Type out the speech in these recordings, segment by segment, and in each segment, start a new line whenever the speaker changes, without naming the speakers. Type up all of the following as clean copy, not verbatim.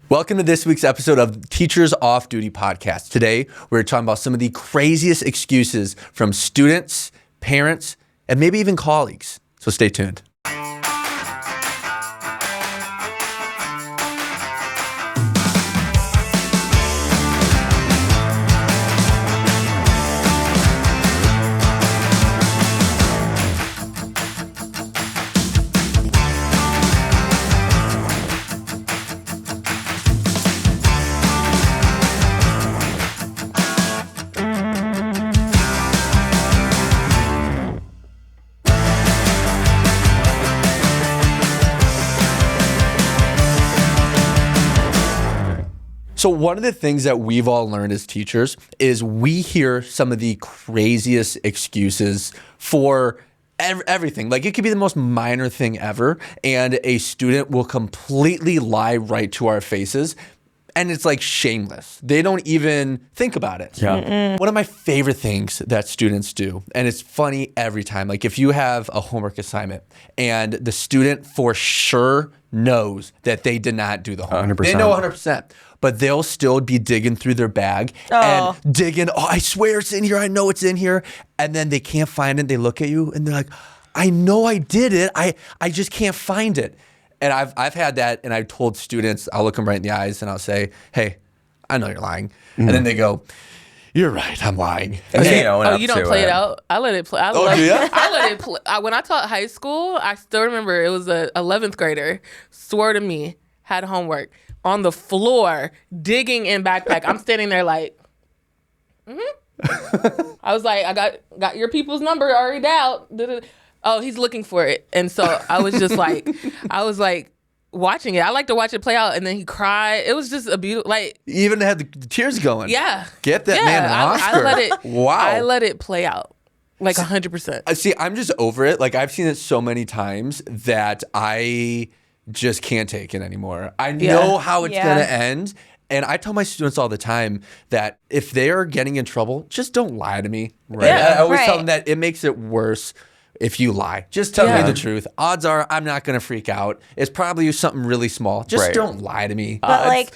Welcome to this week's episode of Teachers Off Duty Podcast. Today, we're talking about some of the craziest excuses from students, parents, and maybe even colleagues. So stay tuned. So one of the things that we've all learned as teachers is we hear some of the craziest excuses for everything. Like, it could be the most minor thing ever, and a student will completely lie right to our faces. And it's like shameless. They don't even think about it. Yeah. One of my favorite things that students do, and it's funny every time, like if you have a homework assignment and the student for sure knows that they did not do the homework.
100%.
They know 100%. But they'll still be digging through their bag and digging, I swear it's in here. I know it's in here. And then they can't find it. They look at you and they're like, I know I did it. I just can't find it. And I've had that, and I've told students, I'll look them right in the eyes and I'll say, hey, I know you're lying. And then they go, you're right, I'm lying.
And you don't play it out? I let it play. I let it play. When I taught high school, I still remember it was a 11th grader, swore to me, had homework on the floor, digging in backpack. I'm standing there like, I was like, I got your people's number already down. Oh, he's looking for it. And so I was just like, watching it. I like to watch it play out, and then he cried. It was just a beautiful, like.
You even had the tears going.
Yeah.
Get that man an Oscar.
I let it play out. Like 100%.
See, I'm just over it. Like, I've seen it so many times that I just can't take it anymore. I know how it's going to end. And I tell my students all the time that if they are getting in trouble, just don't lie to me. Right?
Yeah,
I always tell them that it makes it worse if you lie. Just tell me the truth. Odds are I'm not going to freak out. It's probably something really small. Just don't lie to me.
But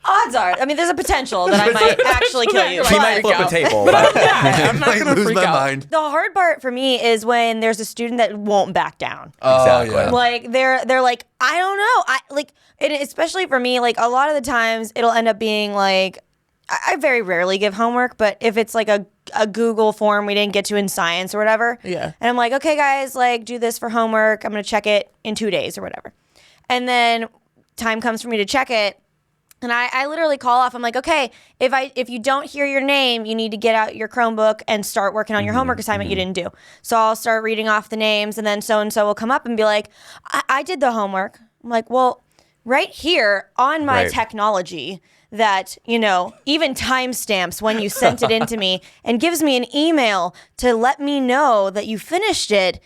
Odds are.
I mean, there's a potential that I might actually kill you.
He might flip a table. But
I'm not going to freak out.
Mind.
The hard part for me is when there's a student that won't back down.
Exactly. Yeah.
Like they're like, I don't know. And especially for me, like a lot of the times it'll end up being like, I very rarely give homework, but if it's like a Google form we didn't get to in science or whatever, and I'm like, okay, guys, like do this for homework. I'm gonna check it in 2 days or whatever, and then time comes for me to check it, and I literally call off. I'm like, okay, if you don't hear your name, you need to get out your Chromebook and start working on your homework assignment you didn't do. So I'll start reading off the names, and then so and so will come up and be like, I did the homework. I'm like, well, right here on my technology that, even timestamps when you sent it in to me and gives me an email to let me know that you finished it,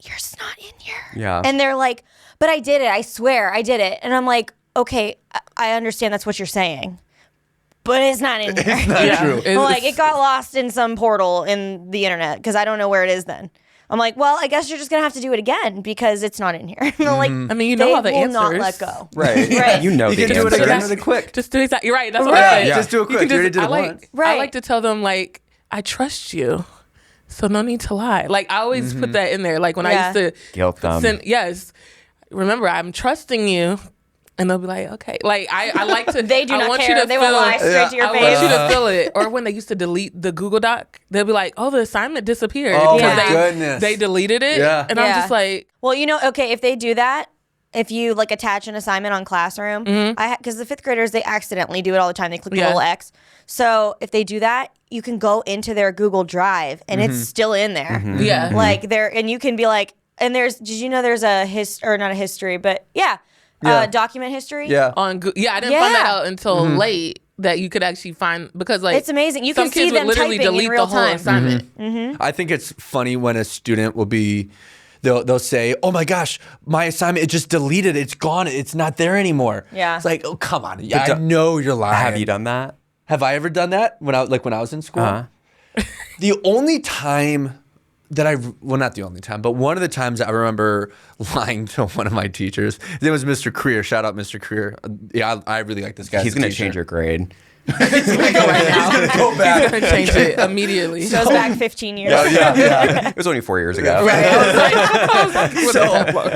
yours is not in here.
Yeah.
And they're like, but I did it. I swear I did it. And I'm like, okay, I understand that's what you're saying, but it's not in here.
It's not true.
I'm like, it got lost in some portal in the internet because I don't know where it is then. I'm like, well, I guess you're just going to have to do it again because it's not in here. Like,
I mean, you know all the answers.
They will not let go.
Right. You know
You
the
can do it
answers.
again really quick.
Just do exactly. You're right. That's what I said.
Just do it quick. You already did it once.
I like to tell them, like, I trust you, so no need to lie. Like, I always put that in there. Like, when I used to
guilt them.
Remember, I'm trusting you. And they'll be like, okay. Like, I like to.
They do
I
not
want
care.
You to
they will lie straight to your face.
I want you to feel it. Or when they used to delete the Google Doc, they'll be like, oh, the assignment disappeared.
Oh,
because
my goodness.
They deleted it.
Yeah.
And I'm just like.
Well, okay, if they do that, if you like attach an assignment on Classroom, because the fifth graders, they accidentally do it all the time. They click the little X. So if they do that, you can go into their Google Drive and it's still in there.
Yeah.
Like and you can be like, and did you know there's not a history, but document history?
Yeah.
I didn't find that out until late that you could actually find, because like
it's amazing. You
some
can see
kids would
them
literally
typing in
delete
real
the whole
time.
assignment.
I think it's funny when a student will be, they'll say, oh my gosh, my assignment, it just deleted. It's gone. It's not there anymore.
Yeah.
It's like, oh, come on. Yeah, I know you're lying.
Have you done that?
Have I ever done that when I was in school? The only time well, not the only time, but one of the times I remember lying to one of my teachers. His name was Mr. Creer. Shout out, Mr. Creer. Yeah, I really like this guy.
He's going to change your grade.
He's going to go back.
He's gonna change it immediately.
Goes back 15 years.
Yeah. It was only 4 years ago.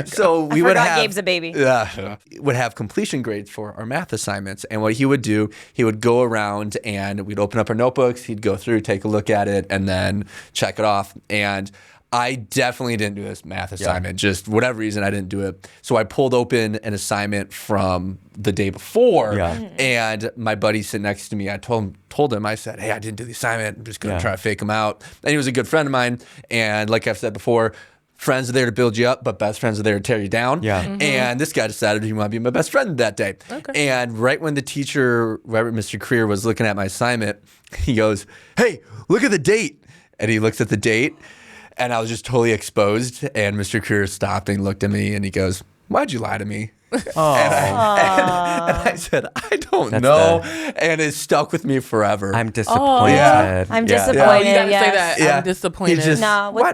So we would
Forgot
have
Gabe's a baby.
would have completion grades for our math assignments, and what he would do, he would go around and we'd open up our notebooks. He'd go through, take a look at it, and then check it off. And I definitely didn't do this math assignment. Just whatever reason, I didn't do it. So I pulled open an assignment from the day before, and my buddy sitting next to me, I told him, I said, hey, I didn't do the assignment. I'm just going to try to fake him out. And he was a good friend of mine. And like I've said before, friends are there to build you up, but best friends are there to tear you down. Yeah. And this guy decided he wanted to be my best friend that day. Okay. And right when the teacher, Mr. Creer, was looking at my assignment, he goes, hey, look at the date. And he looks at the date. And I was just totally exposed. And Mr. Creer stopped and he looked at me and he goes, why'd you lie to me? And I said, I don't know. And it stuck with me forever.
I'm disappointed.
I'm disappointed.
Oh, you gotta say
yes.
that. I'm disappointed.
He just,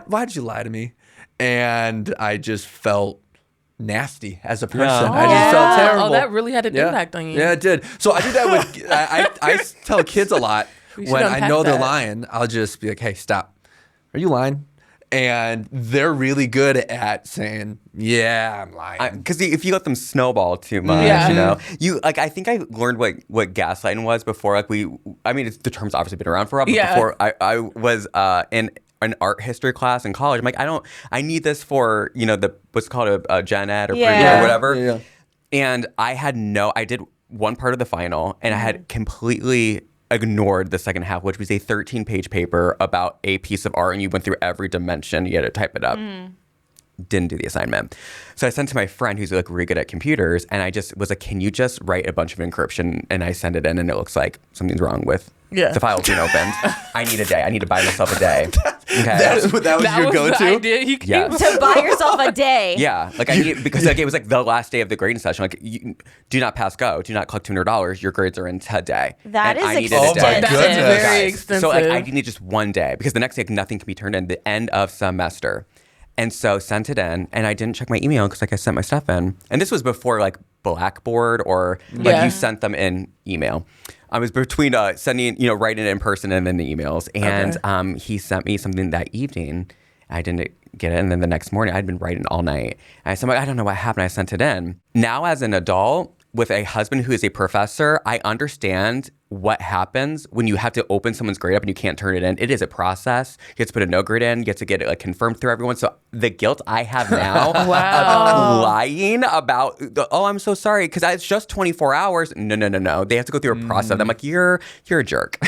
why'd you lie to me? And I just felt nasty as a person. I just felt terrible.
Oh, that really had an impact on you.
Yeah, it did. So I do that with, I tell kids a lot when I know they're lying, I'll just be like, hey, stop. Are you lying? And they're really good at saying, yeah, I'm lying.
Because if you let them snowball too much, I think I learned what gaslighting was before. The term's obviously been around for a while, but before I was in an art history class in college. I'm like, I need this for, what's called a gen ed or or whatever. Yeah. And I did one part of the final and I had completely ignored the second half, which was a 13-page paper about a piece of art, and you went through every dimension. You had to type it up. Didn't do the assignment. So I sent to my friend who's really good at computers, and I just was like, can you just write a bunch of encryption? And I send it in, and it looks like something's wrong with the file's being opened. I need a day. I need to buy myself a day. Okay.
That was your go-to?
The idea he came
To buy yourself a day.
Yeah. Because it was the last day of the grading session. Do not pass go. Do not collect $200. Your grades are in today.
That is
expensive.
That's
very expensive.
So I need just one day because the next day nothing can be turned in. The end of semester. And so sent it in, and I didn't check my email because I sent my stuff in. And this was before Blackboard or you sent them in email. I was between sending, writing it in person and then the emails. And he sent me something that evening. I didn't get it. And then the next morning, I'd been writing all night. And I said, I don't know what happened. I sent it in. Now, as an adult, with a husband who is a professor, I understand what happens when you have to open someone's grade up and you can't turn it in. It is a process. You have to put a no grade in. You have to get it confirmed through everyone. So the guilt I have now of lying about, I'm so sorry, because it's just 24 hours. No. They have to go through a process. I'm like, you're a jerk.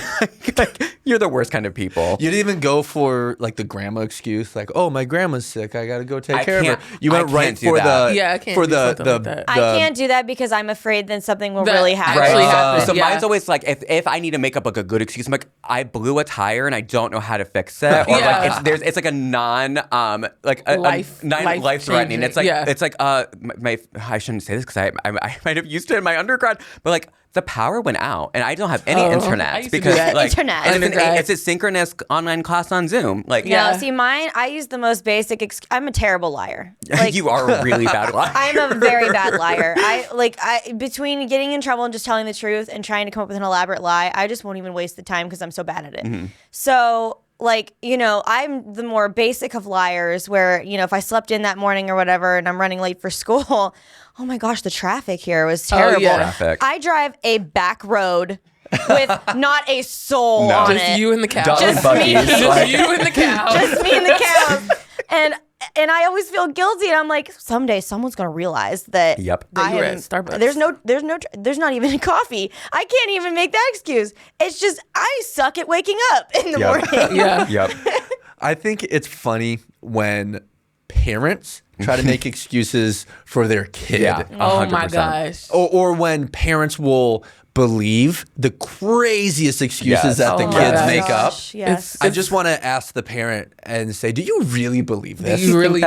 You're the worst kind of people.
You didn't even go for the grandma excuse, my grandma's sick. I got to go take care of her. You went right for
I can't
for
do something like that.
I can't do that because I'm afraid then something will really happen.
Actually happen.
So mine's always if I need to make up a good excuse, I'm like, I blew a tire and I don't know how to fix it, or it's a non life threatening. It's I shouldn't say this because I might have used it in my undergrad, but the power went out and I don't have any internet because
internet.
It's a synchronous online class on Zoom.
See, mine, I use the most basic. I'm a terrible liar.
You are a really bad liar.
I'm a very bad liar. I between getting in trouble and just telling the truth and trying to come up with an elaborate lie, I just won't even waste the time because I'm so bad at it. Mm-hmm. So I'm the more basic of liars where, if I slept in that morning or whatever and I'm running late for school, oh my gosh, the traffic here was terrible.
Traffic.
I drive a back road with not a soul on
just
it.
You and the cow.
Just me.
Just you and the cow.
Just me and the cows. And I always feel guilty, and I'm like, someday someone's gonna realize that.
Yep.
That you were at Starbucks.
There's not even coffee. I can't even make that excuse. It's just I suck at waking up in the morning.
Yeah.
Yep.
I think it's funny when parents try to make excuses for their kid.
Yeah. 100%.
Oh my gosh.
Or when parents will believe the craziest excuses that the kids make up.
Yes.
I just want to ask the parent and say, do you really believe this?
You really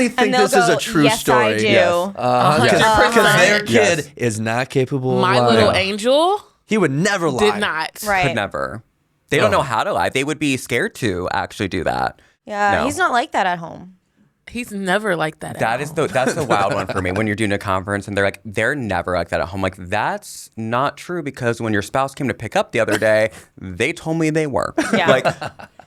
think this is a true story?
Yes, I do.
Because their kid is not capable of lying.
My little angel
He would never lie.
did not.
Right.
Could never. They don't know how to lie. They would be scared to actually do that.
Yeah,
No.
he's not like that at home.
He's never like that.
That's the wild one for me. When you're doing a conference and they're like, they're never like that at home. Like, that's not true because when your spouse came to pick up the other day, they told me they were.
Yeah.
Like,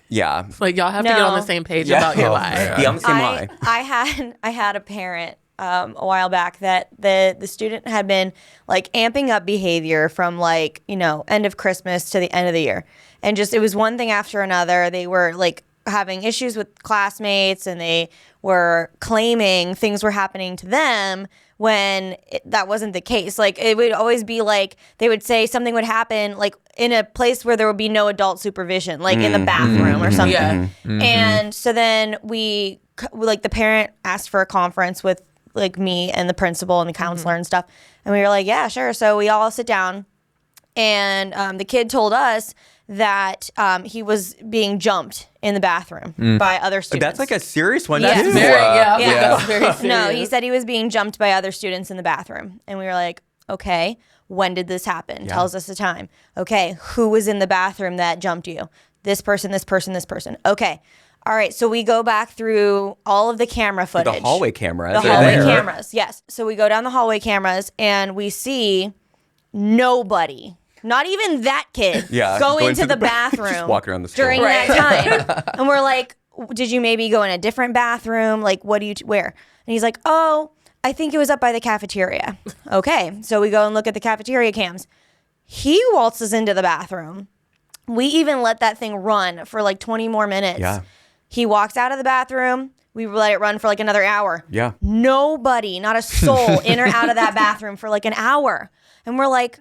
yeah.
Like, y'all have to get on the same page about your lie.
Be on the same lie.
I had a parent a while back that the student had been like amping up behavior from like, end of Christmas to the end of the year. And just, it was one thing after another. They were like having issues with classmates and they were claiming things were happening to them when that wasn't the case. Like, it would always be like, they would say something would happen like in a place where there would be no adult supervision, like in the bathroom or something.
Yeah.
And so then the parent asked for a conference with like me and the principal and the counselor and stuff. And we were like, yeah, sure. So we all sit down and the kid told us that he was being jumped in the bathroom by other students.
That's like a serious one,
Yeah.
too.
That's very serious.
No, he said he was being jumped by other students in the bathroom. And we were like, okay, when did this happen? Tells us the time. Okay, who was in the bathroom that jumped you? This person, this person, this person. Okay. All right, so we go back through all of the camera footage.
The hallway cameras.
The hallway cameras, yes. So we go down the hallway cameras and we see nobody. Not even that kid go into the bathroom
just walking around the store.
during that time. And we're like, did you maybe go in a different bathroom? Like, what do you where? And he's like, oh, I think it was up by the cafeteria. Okay, so we go and look at the cafeteria cams. He waltzes into the bathroom. We even let that thing run for like 20 more minutes.
Yeah.
He walks out of the bathroom. We let it run for like another hour.
Yeah.
Nobody, not a soul in or out of that bathroom for like an hour. And we're like,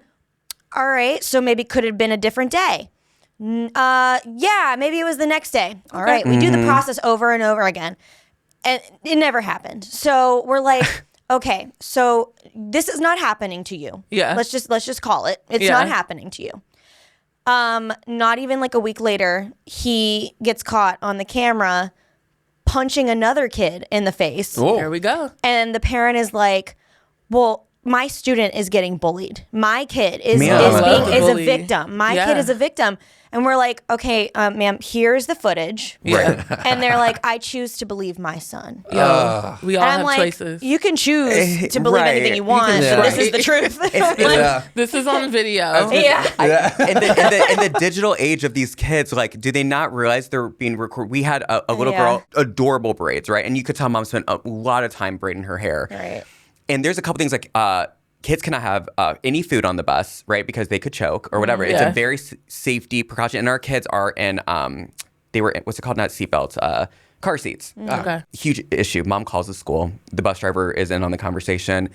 all right, so maybe could have been a different day. Yeah, maybe it was the next day. All right, we do the process over and over again. And it never happened. So we're like, okay, so this is not happening to you.
Yeah.
Let's just call it. It's not happening to you. Not even like a week later, he gets caught on the camera punching another kid in the face.
There we go.
And the parent is like, well, my student is getting bullied. My kid is a victim. My kid is a victim. And we're like, okay, ma'am, here's the footage.
Yeah.
And they're like, I choose to believe my son.
We all
And
have
I'm like,
choices.
you can choose to believe anything you want.
can
But
choose.
this is the truth.
This is on video.
Yeah.
In the digital age of these kids, like, do they not realize they're being recorded? We had a little girl, adorable braids, right? And you could tell mom spent a lot of time braiding her hair.
Right.
And there's a couple things like kids cannot have any food on the bus, right? Because they could choke or whatever. It's a very safety precaution. And our kids are in, they were, what's it called? Not seatbelts, car seats.
Okay.
Huge issue. Mom calls the school. The bus driver is in on the conversation.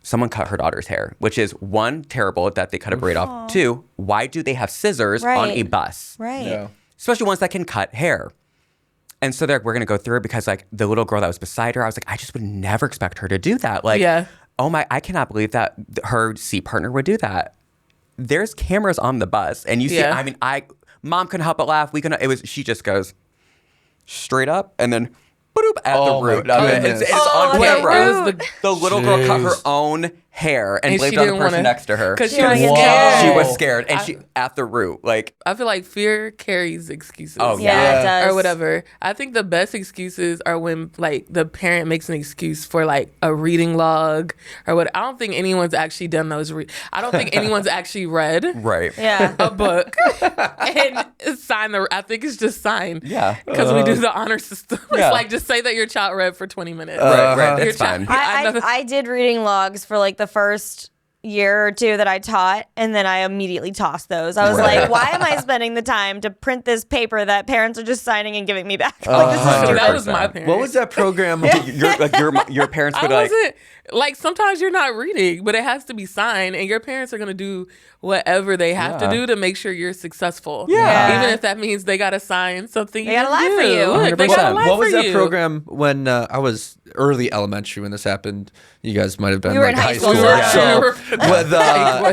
Someone cut her daughter's hair, which is one, terrible that they cut a braid off. Two, why do they have scissors on a bus?
Right.
Yeah.
Especially ones that can cut hair. And so we're going to go through it because like the little girl that was beside her, I was like, I just would never expect her to do that. Like, oh my, I cannot believe that her seat partner would do that. There's cameras on the bus and you see, I mean, mom couldn't help but laugh. She just goes straight up and then at the root. It's on camera. The little girl cut her own hair and blamed on the person next to her.
Because she was scared.
She was scared. And she at the root. Like,
I feel like fear carries excuses.
Oh,
Yeah, it does.
Or whatever. I think the best excuses are when like the parent makes an excuse for like a reading log or what. I don't think anyone's actually done those. I don't think anyone's actually read a book and signed I think it's just signed.
Yeah.
Because we do the honor system. It's like just say that your child read for 20 minutes.
Right. That's fine.
I did reading logs for like the first year or two that I taught, and then I immediately tossed those. I was like, why am I spending the time to print this paper that parents are just signing and giving me back? Like, this is stupid.
That was my parents.
What was that program?
Your parents would
I wasn't like sometimes you're not reading, but it has to be signed, and your parents are gonna do whatever they have to do to make sure you're successful.
Yeah.
Even if that means they gotta sign something.
They gotta lie for you.
Look, they gotta lie
What was
for
that
you.
program when I was early elementary when this happened? You guys might have been
You were
like
in high school.
So with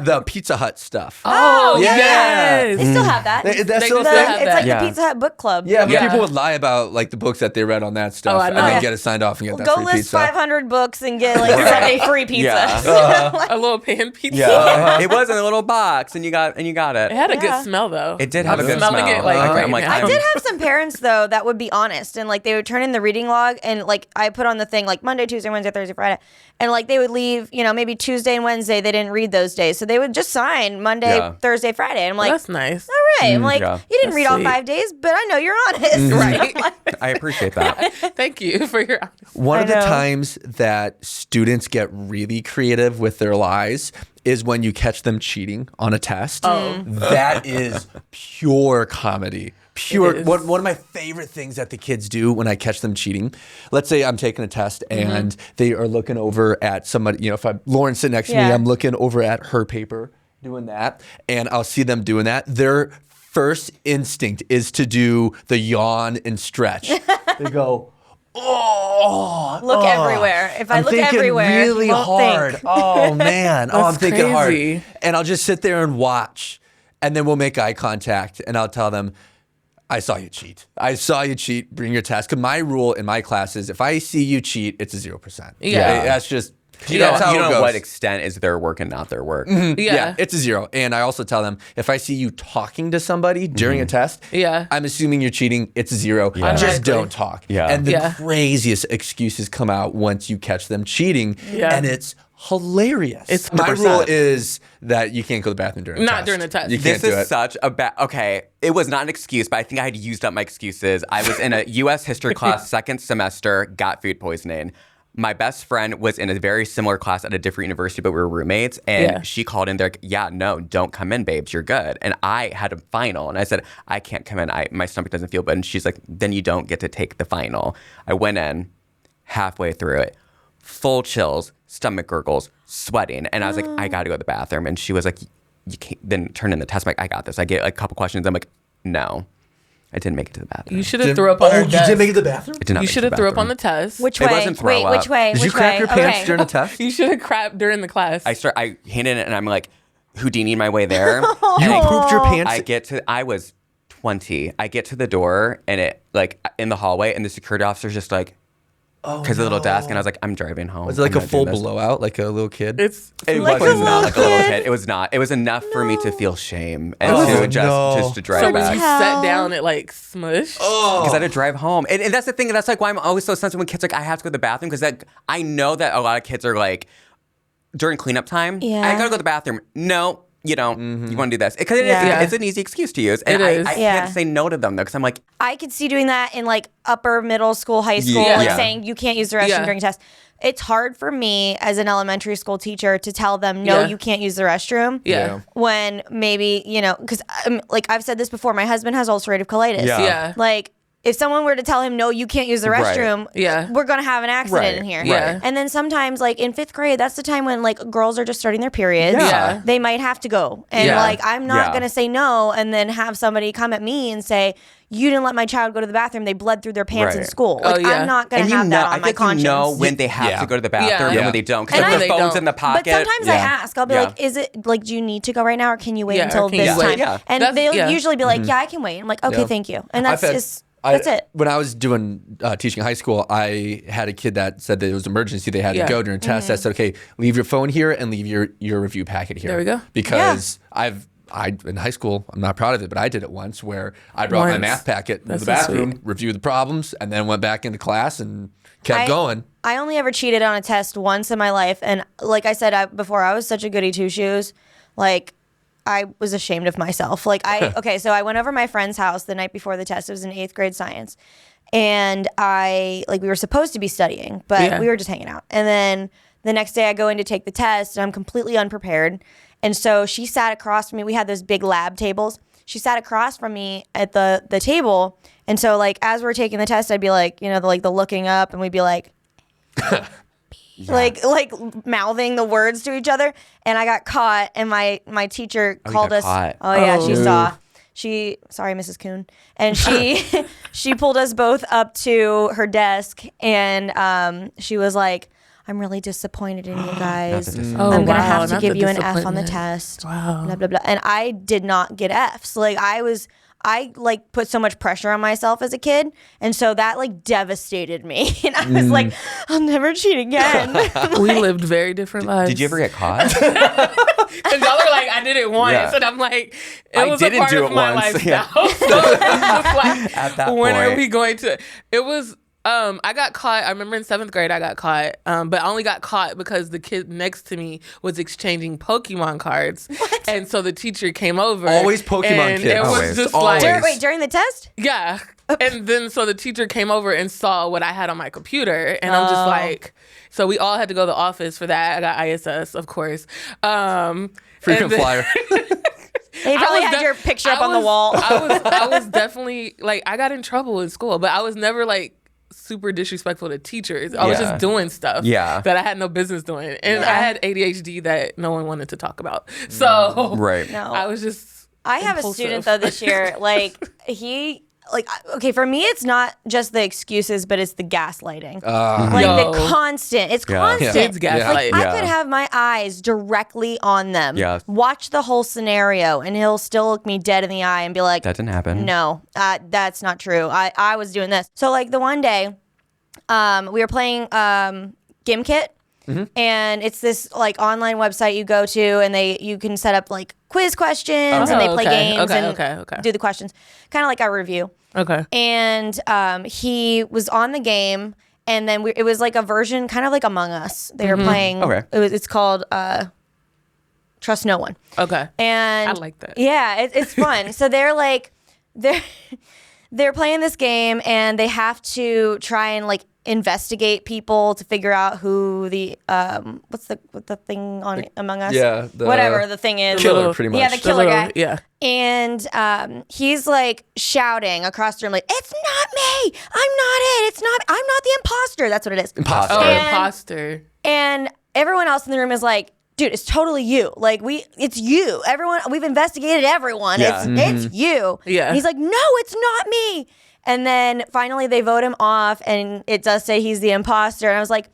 the Pizza Hut stuff.
Oh
Yeah.
yes.
They still have that.
That's
They
still a
still
thing?
have
It's
that.
like
Yeah.
the Pizza Hut book club.
Yeah, but
Yeah.
people would lie about like the books that they read on that stuff
I
and
know.
then get it signed off and get that
Go
free
list
pizza.
500 books and get like Sunday free pizza.
Yeah.
A little pan pizza.
Yeah. It was in a little box, and you got it.
It had a good smell though.
It did have a good
smelling
smell.
it like
I'm like,
I did have some parents though that would be honest and like they would turn in the reading log and like I put on the thing like Monday, Tuesday, Wednesday, Thursday, Friday, and like they would leave, you know, maybe Tuesday and Wednesday they didn't read those days, so they would just sign Monday, Thursday, Friday. And I'm like,
that's nice.
All right, I'm like, you didn't read all 5 days, but I know you're honest,
Right?
I appreciate that.
Thank you for your honesty.
One of the times that students get really creative with their lies is when you catch them cheating on a test. Oh. That is pure comedy. Pure. One of my favorite things that the kids do when I catch them cheating. Let's say I'm taking a test and they are looking over at somebody, you know, if Lauren's sitting next to me, I'm looking over at her paper doing that, and I'll see them doing that. Their first instinct is to do the yawn and stretch. They go,
look everywhere. If I
I'm
look
thinking
everywhere,
really
you won't
hard.
think.
Oh man, I'm thinking
crazy.
hard. And I'll just sit there and watch, and then we'll make eye contact, and I'll tell them, I saw you cheat. I saw you cheat. Bring your test. Because my rule in my class is if I see you cheat, it's a 0%.
Yeah.
That's just.
You
That's how
know
it goes.
what extent is their work and not their work.
Yeah.
It's a 0. And I also tell them if I see you talking to somebody during a test, I'm assuming you're cheating. It's a 0. Just don't talk. And the craziest excuses come out once you catch them cheating, and it's hilarious.
It's
my
100%.
rule is that you can't go to the bathroom during a test.
Not during a test.
You can't
This
do
is
it.
such a bad. Okay, it was not an excuse, but I think I had used up my excuses. I was in a U.S. history class, second semester, got food poisoning. My best friend was in a very similar class at a different university, but we were roommates. And she called in. They're like, yeah, no, don't come in, babes. You're good. And I had a final. And I said, I can't come in. My stomach doesn't feel good. And she's like, then you don't get to take the final. I went in halfway through it. Full chills, stomach gurgles, sweating. And I was like, I got to go to the bathroom. And she was like, you can't. Then turn in the test. I'm like, I got this. I get like a couple questions. I'm like, no. I didn't make it to the bathroom.
You should have threw up on her
you
desk.
didn't make it to the bathroom?
I did not
You
make it
should
to
have
the
threw up
bathroom.
on the test.
Which
It
way?
wasn't throw
Wait,
up.
which way?
Did you
Which
crap
way?
your pants
Okay.
during a test?
You should have crapped during the class.
I handed it and I'm like, Houdini my way there.
You pooped your pants?
I was 20. I get to the door and it like in the hallway and the security officer's just like, because of the little desk, and I was like, I'm driving home.
Was it like
I'm
a
not
full
doing this.
blowout, like a little kid?
It
Like
was
a
not
little
like a little
kid?
kid. It was not. It was enough for me to feel shame and to just to drive
so when
back.
you sat down, it like smushed.
Because I had to drive home. And that's the thing. That's like why I'm always so sensitive when kids are like, I have to go to the bathroom. Because I know that a lot of kids are like, during cleanup time, I gotta go to the bathroom. No, you don't. You want to do this. Because it's an easy excuse to use. And I can't say no to them, though. Because I'm like,
I could see doing that in like upper middle school, high school, like saying you can't use the restroom during a test. It's hard for me as an elementary school teacher to tell them, no, you can't use the restroom.
Yeah.
When maybe, you know, because like I've said this before, my husband has ulcerative colitis.
Yeah.
Like, if someone were to tell him, no, you can't use the restroom, we're going to have an accident in here.
Yeah.
And then sometimes, like in 5th grade, that's the time when like girls are just starting their periods.
Yeah.
They might have to go. And like, I'm not going to say no and then have somebody come at me and say, you didn't let my child go to the bathroom. They bled through their pants in school. Like, I'm not going to have that on my conscience.
You know when they have to go to the bathroom and when they don't. Because like, their phone's in the pocket.
But sometimes I ask. I'll be like, is it like, do you need to go right now or can you wait until this time?
Yeah.
And they'll usually be like, yeah, I can wait. I'm like, okay, thank you. And that's that's it.
When I was doing teaching high school, I had a kid that said that it was an emergency. They had to go during a test. I said, okay, leave your phone here and leave your review packet here.
There we go.
Because I in high school, I'm not proud of it, but I did it once where I brought my math packet to the bathroom, reviewed the problems, and then went back into class and kept going.
I only ever cheated on a test once in my life. And like I said before, I was such a goody two-shoes. Like, I was ashamed of myself. Like so I went over my friend's house the night before the test. It was in 8th grade science. And we were supposed to be studying, but we were just hanging out. And then the next day I go in to take the test and I'm completely unprepared. And so she sat across from me. We had those big lab tables. She sat across from me at the table. And so like, as we're taking the test, I'd be like, you know, the looking up and we'd be like, like mouthing the words to each other. And I got caught and my teacher called us.
Caught.
Oh yeah, she saw. Sorry, Mrs. Kuhn. And she pulled us both up to her desk and she was like, I'm really disappointed in you guys. I'm going to have to give you an F on the test.
Wow.
Blah, blah, blah. And I did not get Fs. Like I was I like put so much pressure on myself as a kid, and so that like devastated me. And I was like, I'll never cheat again.
We lived very different lives.
Did you ever get caught?
Because y'all are like, I did it once, and I'm like, it was a part of my lifestyle. So it was just like,
At that
when are
point.
we going to? It was. I got caught. I remember in 7th grade I got caught, but I only got caught because the kid next to me was exchanging Pokemon cards, and so the teacher came over.
Always Pokemon
and
kids.
It was
Always.
just
Always.
like,
During the test?
yeah. And then so the teacher came over and saw what I had on my computer, and I'm just like, so we all had to go to the office for that. I got ISS, of course.
Frequent flyer.
They probably had your picture up on the wall.
I was definitely like, I got in trouble in school, but I was never like super disrespectful to teachers. I was just doing stuff that I had no business doing. And I had ADHD that no one wanted to talk about. So
Right.
No.
I was just
I have
impulsive.
a student though this year, okay, for me it's not just the excuses, but it's the gaslighting.
Yo.
The constant. It's constant.
Kids gaslight.
I could have my eyes directly on them.
Yeah.
Watch the whole scenario, and he'll still look me dead in the eye and be like,
That didn't happen.
no, that's not true. I was doing this. So like the one day, we were playing GimKit. And it's this like online website you go to, and you can set up like quiz questions, and they play games and do the questions, kind of like a review.
Okay.
And he was on the game, and then it was like a version, kind of like Among Us. They were playing.
Okay.
It's called Trust No One.
Okay.
And
I like that.
Yeah, it's fun. So they're like they're playing this game, and they have to try and like investigate people to figure out who the what's the thing on Among Us?
Yeah,
whatever the thing is.
Killer, pretty much.
Yeah, the killer guy.
Yeah.
And he's like shouting across the room, like, "It's not me! I'm not it! I'm not the imposter!" That's what it is.
Imposter.
Oh,
And-
imposter.
And everyone else in the room is like, dude, it's totally you. Like it's you. Everyone, we've investigated everyone.
Yeah.
It's you.
Yeah.
And he's like, no, it's not me. And then finally they vote him off, and it does say he's the imposter. And I was like,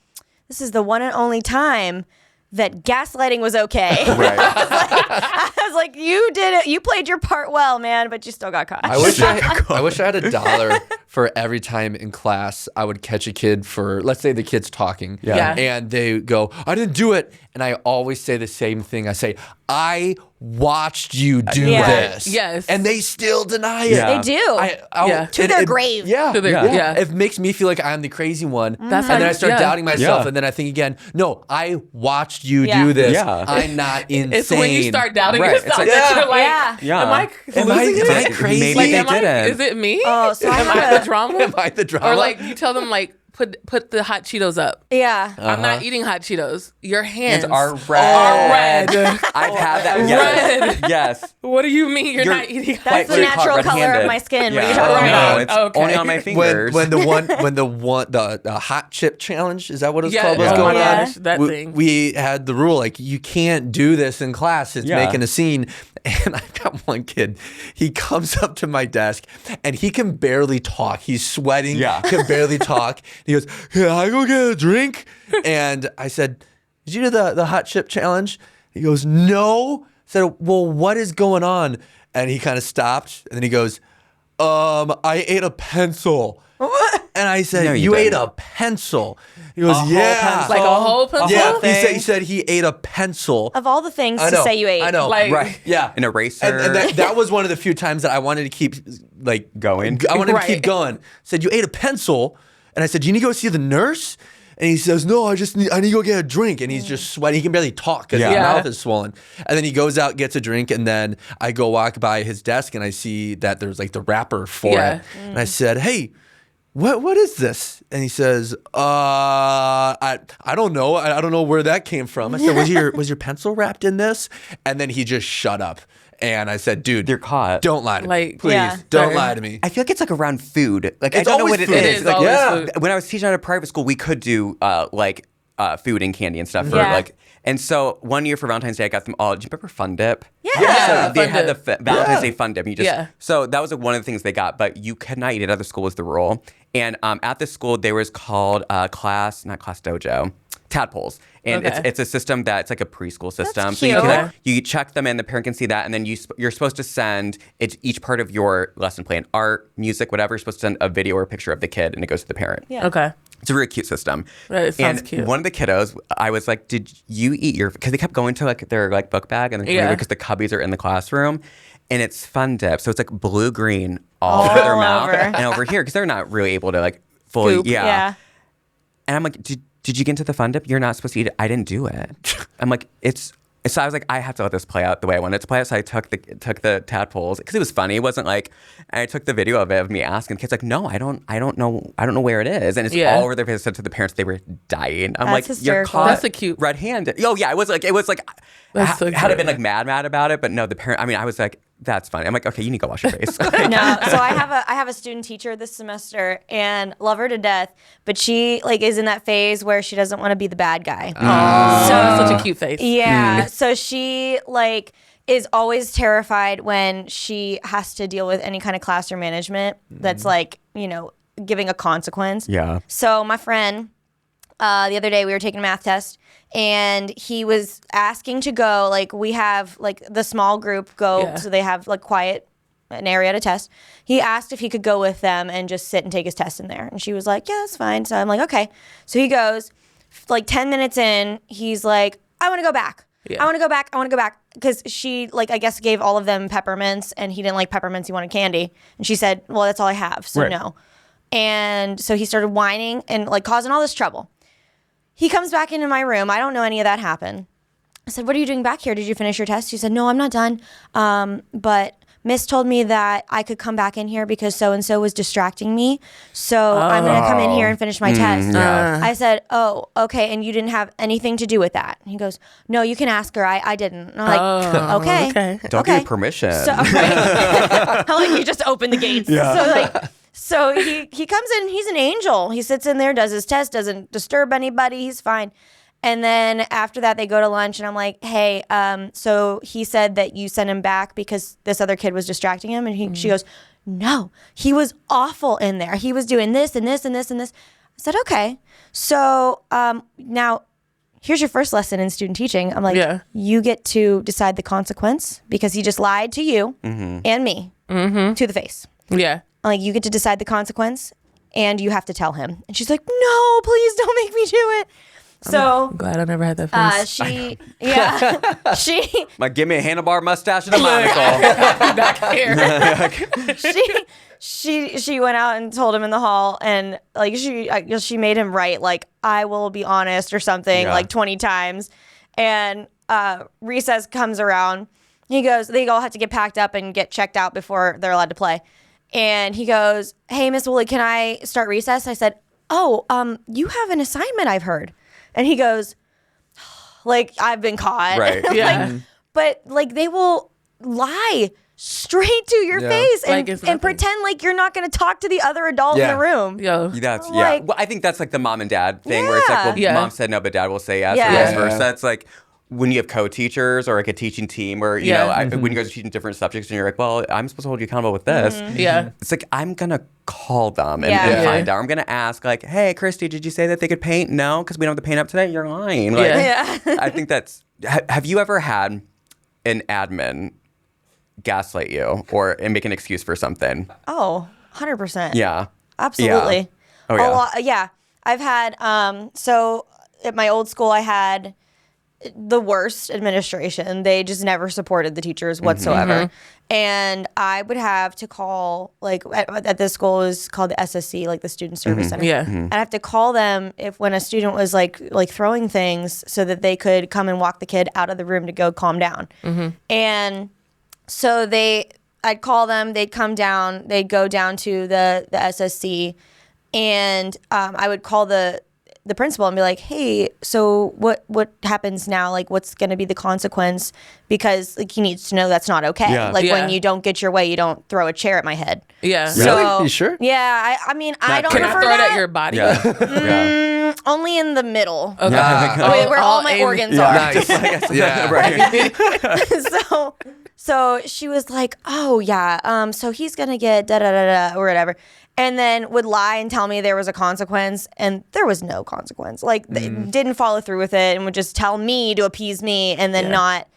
this is the one and only time that gaslighting was okay.
Right.
I was like, you did it. You played your part well, man, but you still got caught.
I wish I had $1 for every time in class I would catch a kid for, let's say the kid's talking,
Yeah.
and they go, "I didn't do it," and I always say the same thing. I say, "I watched you do
Yeah.
this,"
Yes.
and they still deny it.
Yeah.
They do.
Yeah.
To their grave.
Yeah,
To their-
yeah.
yeah.
It makes me feel like I'm the crazy one,
That's
and then
how-
I start
yeah.
doubting myself,
Yeah.
and then I think again, no, I watched you
Yeah.
do this.
Yeah.
I'm not insane.
It's when you start doubting
Right.
yourself
It's like-
that you're like,
Yeah.
Yeah.
am I
Am I
losing it?
crazy?
Maybe
Like,
they
am I,
didn't.
is it me?
Oh, so I
am
have
I
a-
the drama?
Am I the drama?
Or like you tell them like put the hot Cheetos up.
Yeah.
I'm not eating hot Cheetos. Your hands
are red.
Are red.
I've had that.
Red.
Yes. Yes.
What do you mean you're
You're-
not eating hot
That's the
Like,
natural
caught
color of
red-handed.
my skin. What are
Yeah.
you talking
Oh,
about?
No, it's
Okay.
only on my fingers.
when the hot chip challenge, is that what it's
Yeah.
called? Was
Oh
going
my
on?
gosh, that
we,
thing.
we had the rule like you can't do this in class. It's
Yeah.
making a scene. And I've got one kid. He comes up to my desk and he can barely talk. He's sweating.
Yeah.
Can barely talk. He goes, "Can I go get a drink?" And I said, "Did you do the hot chip challenge?" He goes, "No." I said, "Well, what is going on?" And he kind of stopped and then he goes, "I ate a pencil." And I said,
No, you
"You ate
didn't.
a pencil?" He goes,
whole
"Yeah."
pencil?
Like a whole pencil?
Yeah,
thing?
he said he ate a pencil.
Of all the things
I
to
know,
say you ate.
I know.
Like-
right. Yeah.
An eraser.
And that was one of the few times that I wanted to keep like
Going?
I wanted to
Right.
keep going. Said, "You ate a pencil." And I said, "You need to go see the nurse?" And he says, "No, I need to go get a drink." And he's just sweating. He can barely talk because his
Yeah.
mouth is swollen. And then he goes out, gets a drink, and then I go walk by his desk and I see that there's like the wrapper for
Yeah.
it. And I said, "Hey, what is this?" And he says, I don't know. I don't know where that came from." I said, was your pencil wrapped in this?" And then he just shut up. And I said, "Dude,
You're caught.
Don't lie to me.
Like,
Please,
yeah.
don't
Sorry.
lie to me."
I feel like it's like around food. Like I
It's
don't know
always
what it
food.
is.
It is
Like,
always
yeah.
food.
When I was teaching at a private school, we could do food and candy and stuff. For,
Yeah.
like, and so one year for Valentine's Day, I got them all. Do you remember Fun Dip?
Yeah.
Yeah.
So they
Fun
had
Dip.
the Valentine's
Yeah.
Day Fun Dip. You just
Yeah.
So that was one of the things they got, but you could not eat it. At the school was the rule. And at the school, there was called not class dojo. tadpoles. And it's a system that's like a preschool system.
That's
so you
cute.
can you check them in, the parent can see that, and then you're supposed to send each part of your lesson plan, art, music, whatever, you're supposed to send a video or a picture of the kid, and it goes to the parent.
Yeah.
Okay.
It's a really cute system.
Right, it sounds
and
cute.
one of the kiddos, I was like, did you eat your, because they kept going to like their like book bag and then because the cubbies are in the classroom, and it's Fun Dip. So it's like blue-green all over their mouth and over here, because they're not really able to like fully,
Goop. Yeah.
And I'm like, did you get into the Fun Dip? You're not supposed to eat it. I didn't do it. I'm like, so I was like, I have to let this play out the way I wanted it to play out. So I took the tadpoles, because it was funny. It wasn't like, and I took the video of it of me asking. The kid's like, no, I don't know where it is, and it's all over their face. I said to the parents, they were dying. I'm like,
hysterical.
you're caught.
That's a cute.
Red-handed. Oh yeah, it was like
That's so
had I
cute.
been like mad about it, but no, the parent. I mean, I was like, that's funny. I'm like, okay, you need to go wash your face.
No, so I have a student teacher this semester and love her to death, but she like is in that phase where she doesn't want to be the bad guy.
So such a cute face.
Yeah, so she like is always terrified when she has to deal with any kind of classroom management that's like, giving a consequence.
Yeah.
So my friend, the other day we were taking a math test, and he was asking to go, like we have like the small group go, so they have like an area to test. He asked if he could go with them and just sit and take his test in there. And she was like, yeah, that's fine. So I'm like, okay. So he goes, like 10 minutes in, he's like, I want to go back.
Yeah.
I want to go back. Because she, like, I guess gave all of them peppermints, and he didn't like peppermints. He wanted candy. And she said, well, that's all I have. So no. And so he started whining and like causing all this trouble. He comes back into my room. I don't know any of that happened. I said, what are you doing back here? Did you finish your test? He said, no, I'm not done. But Miss told me that I could come back in here because so-and-so was distracting me. So I'm going to come in here and finish my test. I said, oh, okay. And you didn't have anything to do with that. He goes, no, you can ask her. I didn't. And I'm like, okay.
Don't give me permission.
So, I'm like, you just opened the gates. Yeah. So he comes in, he's an angel. He sits in there, does his test, doesn't disturb anybody. He's fine. And then after that, they go to lunch, and I'm like, hey, so he said that you sent him back because this other kid was distracting him. And she goes, no, he was awful in there. He was doing this and this and this and this. I said, okay. So now here's your first lesson in student teaching. I'm like, you get to decide the consequence because he just lied to you and me to the face.
Yeah.
I'm like, you get to decide the consequence, and you have to tell him. And she's like, no, please don't make me do it. So
I'm glad I never had that face.
She
like, give me a handlebar mustache and a monocle.
Back here.
she went out and told him in the hall, and like I guess she made him write like, I will be honest or something like 20 times. And recess comes around. He goes, they all have to get packed up and get checked out before they're allowed to play. And he goes, hey, Miss Woolley, can I start recess? I said, oh, you have an assignment, I've heard. And he goes, like, I've been caught.
Right.
Yeah.
But like, they will lie straight to your face
Like
and pretend like you're not going to talk to the other adult in the room.
Yo.
That's
Like-
Well, I think that's like the mom and dad thing where it's like, well, mom said no, but dad will say yes, or vice versa. It's like when you have co-teachers or like a teaching team, or you know, when you guys are teaching different subjects, and you're like, well, I'm supposed to hold you accountable with this.
Yeah.
It's like, I'm gonna call them and find out. I'm gonna ask like, hey, Christy, did you say that they could paint? No, because we don't have to paint up today. You're lying. Like, I think that's. Have you ever had an admin gaslight you and make an excuse for something?
Oh, 100%.
Yeah.
Absolutely.
Yeah. Oh yeah.
A lot, yeah. I've had, so at my old school, I had the worst administration. They just never supported the teachers whatsoever. And I would have to call, like at this school is called the SSC, like the Student Service Center.
Yeah.
I'd have to call them when a student was like throwing things so that they could come and walk the kid out of the room to go calm down. And so I'd call them, they'd come down, they'd go down to the SSC, and I would call the principal and be like, hey, so what happens now? Like, what's going to be the consequence? Because like he needs to know that's not okay.
Yeah.
When you don't get your way, you don't throw a chair at my head.
Yeah.
So,
Really? You sure?
Yeah. I mean, I don't
Can I
prefer
throw it
that.
at your body?
Yeah.
Only in the middle.
Okay.
Where all my organs are.
Nice. Yeah.
So she was like, oh yeah, so he's gonna get da da da da or whatever. and then would lie and tell me there was a consequence, and there was no consequence. Like, they didn't follow through with it and would just tell me to appease me and then not.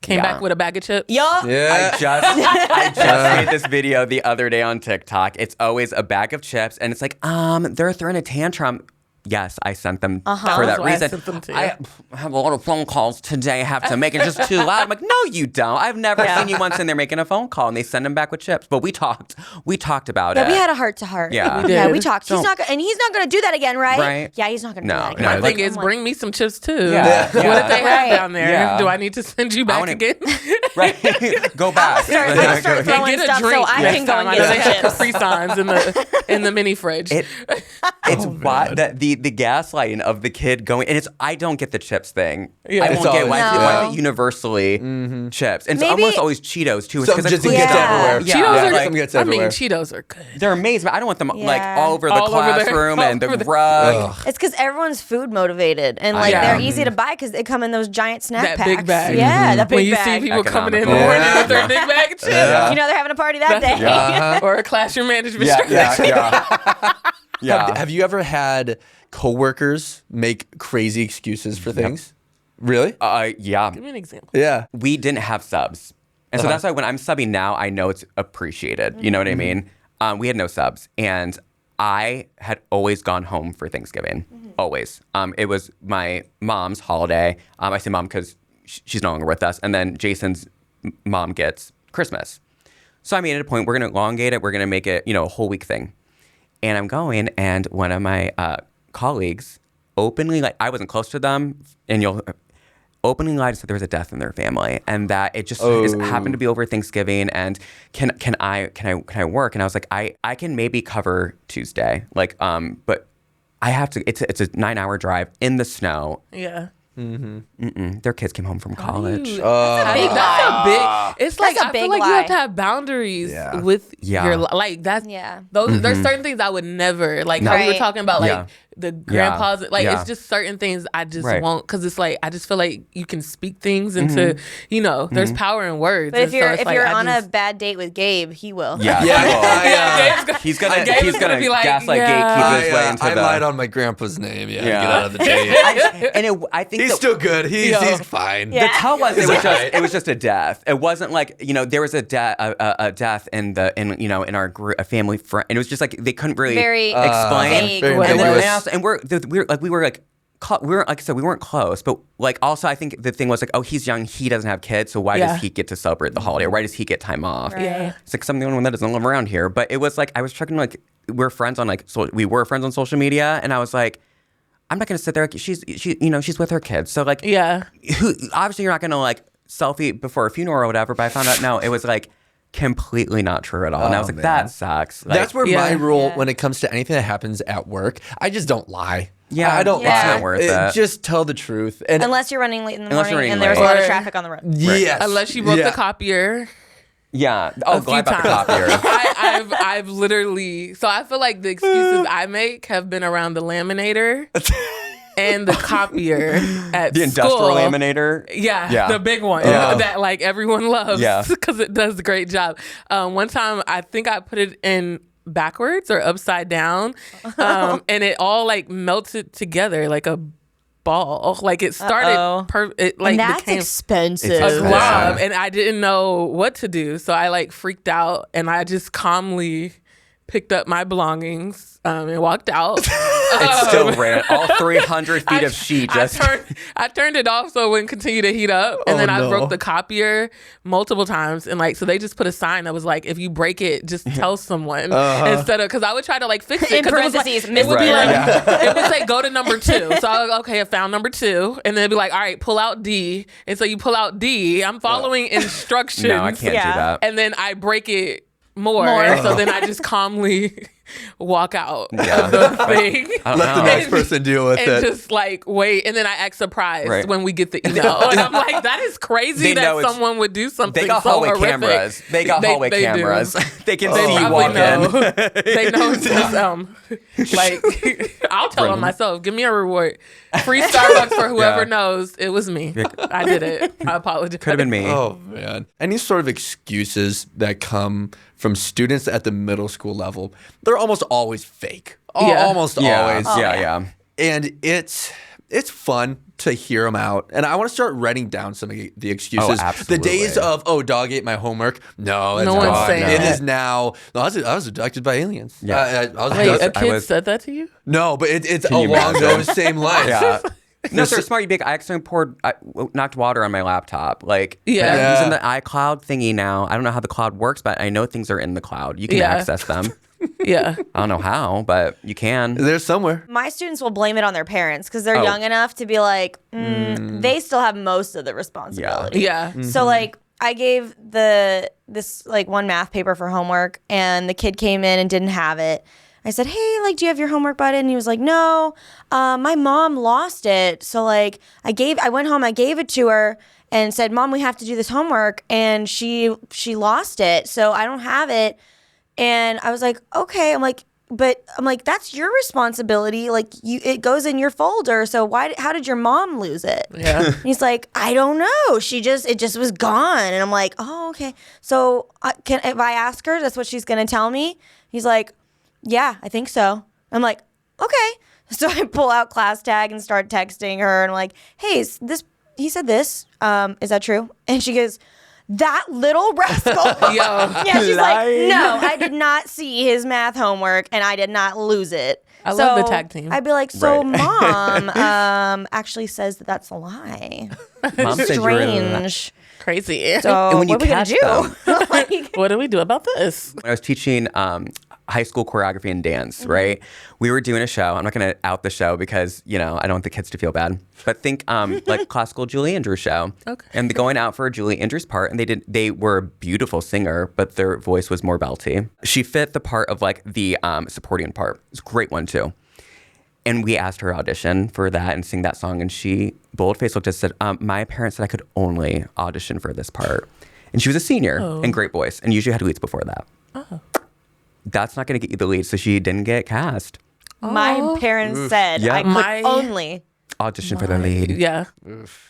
Came back with a bag of chips.
Yup.
Yeah.
I just made this video the other day on TikTok. It's always a bag of chips, and it's like, they're throwing a tantrum. Yes, I sent them for that
why I
reason.
sent them to you.
I have a lot of phone calls today. I have to make it just too loud. I'm like, no, you don't. I've never seen you once in there making a phone call, and they send them back with chips. But we talked about it.
We had a heart to heart.
Yeah.
We talked. He's not gonna do that again, right?
Right.
Yeah, he's not gonna do that again.
No,
My thing is, bring me some chips too.
Yeah.
What if they have
Right.
down there?
Yeah.
Do I need to send you back again?
Right. Go back.
I'll start
And
throwing
get a
stuff
drink
so I
next
can go
time.
and
I know
get
they
some
have
chips.
Capri Suns in the mini fridge.
It's why the gaslighting of the kid going, and it's I don't get the chips thing.
Yeah.
I
It's
won't get
always-
why is it universally chips, and it's
Maybe-
almost always Cheetos too.
Something just gets everywhere.
Yeah.
Cheetos are
like,
good.
gets
I mean,
everywhere.
Cheetos are good.
They're amazing. But I don't want them like
Yeah.
all over the
All over there.
classroom
All
and
over
the
the-
rug.
It's because everyone's food motivated and like
Yeah.
they're easy to buy because they come in those giant snack
That
packs.
big bag.
Yeah, that big
When you
bag.
see people coming in the
Economical.
morning
Yeah.
with their big bag of chips.
You know they're having a party that day.
Or a classroom management
Yeah,
strategy.
yeah.
Have you ever had coworkers make crazy excuses for things? Really?
Yeah.
Give me an example.
Yeah.
We didn't have subs. And so that's why when I'm subbing now, I know it's appreciated. You know what I mean? We had no subs. And I had always gone home for Thanksgiving. Always. It was my mom's holiday. I say mom because she's no longer with us. And then Jason's mom gets Christmas. So I made it a point, we're going to elongate it. We're going to make it, a whole week thing. And I'm going, and one of my colleagues openly, I wasn't close to them, and you'll openly lied and said there was a death in their family, and that it just happened to be over Thanksgiving. And can I work? And I was like, I can maybe cover Tuesday, but I have to. It's a 9-hour drive in the snow.
Yeah.
Their kids came home from college.
That's a big. It's like
That's a
I
big
feel like you
lie.
have to have boundaries
Yeah.
with
Yeah.
your like. That's Those there's certain things I would never like. How we were
Right.
talking about like
Yeah.
the grandpas. Like
Yeah.
it's just certain things I just
Right.
won't because it's like I just feel like you can speak things into there's power in words.
But if
And so
you're
it's
if
like,
you're
I
on a
just-
bad date with Gabe, he will.
Yeah, he's gonna
be like,
gaslight
yeah.
gatekeep his way into
I
the.
lied on my grandpa's name. Yeah,
Yeah.
to get out of the date.
I think
He's
the-
still good. He's fine.
Yeah.
The tell was
It's alright.
it was just a death. It wasn't like there was a death in our group, a family friend, and it was just like they couldn't really
Very
explain.
vague.
Very
What it
And then
was.
we were like like I said, we weren't close, but like also I think the thing was like, oh, he's young, he doesn't have kids, so why
Yeah.
does he get to celebrate the holiday? Or why does he get time off?
Right.
Yeah.
It's like something that doesn't live around here. But it was like I was checking we were friends on we were friends on social media, and I was like, I'm not gonna sit there. She's with her kids, so like
Yeah.
obviously you're not gonna like selfie before a funeral or whatever. But I found out no, it was like completely not true at all, and I was like,
man.
that sucks. Like,
That's where
Yeah.
my rule
Yeah.
when it comes to anything that happens at work, I just don't lie.
Yeah,
I don't
it's
lie.
not worth it.
Just tell the truth. And
Unless you're running late in the
Unless you're
morning and
running
there's a lot of
late.
traffic on the road.
yes,
Unless you broke
Yeah.
the copier.
yeah. Oh,
A few
glad about the
times.
copier.
I've literally so I feel like the excuses I make have been around the laminator and the copier at
The industrial
school.
laminator.
Yeah, the big one
Yeah.
that like everyone loves
Yeah.
because it does a great job. One time I think I put it in backwards or upside down, and it all like melted together like a ball. Like it started, it like
And that's
became
expensive.
It's
a
expensive.
glob, and I didn't know what to do, so I like freaked out, and I just calmly picked up my belongings and walked out.
It still ran all 300 feet of sheet. Just
I turned it off so it wouldn't continue to heat up, and then I
no.
broke the copier multiple times, and like so they just put a sign that was like, if you break it, just tell someone instead of because I would try to like fix it
In
'cause it was like,
parentheses,
it would be
Right.
like it would say go to number 2, so I was like, okay, I found number 2, and then it'd be like, all right, pull out D, and so you pull out D. I'm following instructions.
no, I can't
Yeah.
do that.
And then I break it more.
More.
So then I just calmly walk out
Yeah.
of the thing.
I don't
Let the
know.
next person deal with
And
it.
just like wait, and then I act surprised
Right.
when we get the email, and I'm like, "That is crazy
They know
that
it's-
someone would do something
They got
so
hallway
horrific."
cameras. They got hallway
they do.
cameras. They can
They
see you
probably
walk
know.
in.
They know it's just like I'll tell them myself. Give me a reward, free Starbucks for whoever
Yeah.
knows it was me. I did it. I apologize.
Could have been me.
Oh man. Any sort of excuses that come from students at the middle school level, they're almost always fake.
Yeah.
Almost always.
Yeah.
And it's fun to hear them out. And I want to start writing down some of the excuses.
Oh, absolutely.
The days of, dog ate my homework. No, that's
No one's
gone.
saying
It
that.
is now. No, I was abducted by aliens.
Yeah.
I was
Wait,
abducted-
a kid
was-
said that to you?
No, but it's
you
along
imagine?
those same lines.
Yeah. No, so smart. You big. I accidentally knocked water on my laptop. Like,
Yeah.
I'm using the iCloud thingy now. I don't know how the cloud works, but I know things are in the cloud. You can
Yeah.
access them.
Yeah.
I don't know how, but you can.
They're somewhere.
My students will blame it on their parents because they're
Oh.
young enough to be like, they still have most of the responsibility.
Yeah.
So like I gave this like one math paper for homework and the kid came in and didn't have it. I said, hey, like, do you have your homework button? And he was like, no, my mom lost it. So like I went home, I gave it to her and said, Mom, we have to do this homework. And she lost it. So I don't have it. And I was like, okay. I'm like, that's your responsibility. Like it goes in your folder. So how did your mom lose it?
Yeah.
And he's like, I don't know. It just was gone. And I'm like, oh, okay. So if I ask her, that's what she's going to tell me. He's like, yeah, I think so. I'm like, okay. So I pull out class tag and start texting her and I'm like, hey, he said this. Is that true? And she goes, that little rascal.
Yo.
Yeah, she's like, no, I did not see his math homework and I did not lose it.
I love the tag team.
I'd be like, so
Right.
Mom actually says that's a lie.
Mom said you were in-
Strange.
Crazy.
So
And when you
what are we gonna
catch
do? Like,
What do we do about this?
When I was teaching high school choreography and dance, right? We were doing a show. I'm not going to out the show because, I don't want the kids to feel bad. But think like classical Julie Andrews show.
Okay.
And going out for a Julie Andrews part, and they were a beautiful singer, but their voice was more belty. She fit the part of like the supporting part. It's a great one too. And we asked her audition for that and sing that song. And she bold-faced looked at us and said, my parents said I could only audition for this part. And she was a senior and great voice and usually had leads before that. That's not going to get you the lead. So she didn't get cast.
my parents said
Yeah.
I could
My-
only.
Audition for the lead.
Yeah.